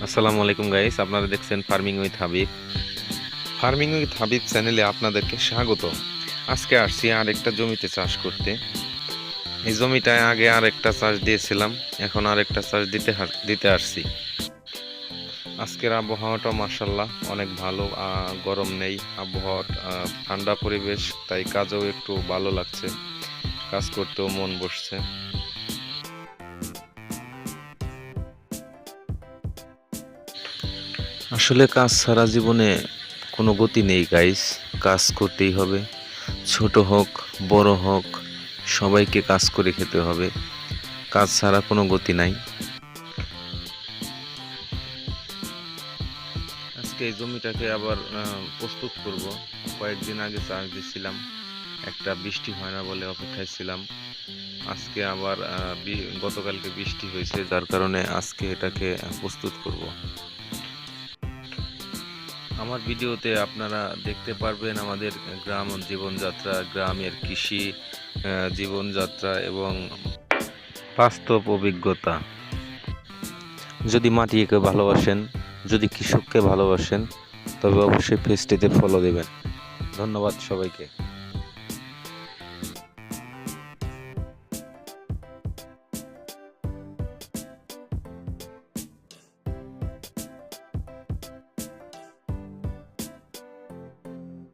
আসসালামু আলাইকুম গাইস, আপনারা দেখছেন farming with Habib. Farming with Habib চ্যানেলে আপনাদেরকে স্বাগত। আজকে আসছি আরেকটা জমিতে চাষ করতে। এই জমিটায় আগে আরেকটা চাষ দিয়েছিলাম, এখন আরেকটা চাষ দিতে আসছি। আজকের আবহাওয়াটা মাশাআল্লাহ অনেক ভালো, গরম নেই, আবহাওয়া ঠান্ডা পরিবেশ, তাই কাজেও একটু ভালো লাগছে, কাজ করতেও মন বসছে। আসলে কাজ ছাড়া জীবনে কোনো গতি নেই গাইস, কাজ করতেই হবে। ছোট হোক বড় হোক, সবাইকে কাজ করে খেতে হবে, কাজ ছাড়া কোনো গতি নাই। আজকে এই জমিটাকে আবার প্রস্তুত করব। কয়েকদিন আগে চাষ দিছিলাম, একটা বৃষ্টি হয় না বলে অপেক্ষায় ছিলাম। আজকে আবার গতকালকে বৃষ্টি হয়েছে, যার কারণে আজকে এটাকে প্রস্তুত করব। আমার ভিডিওতে আপনারা দেখতে পারবেন আমাদের গ্রাম জীবনযাত্রা, গ্রামের কৃষি জীবনযাত্রা এবং বাস্তব অভিজ্ঞতা। যদি মাটিকে ভালোবাসেন, যদি কৃষককে ভালোবাসেন, তবে অবশ্যই পেজটিতে ফলো দেবেন। ধন্যবাদ সবাইকে।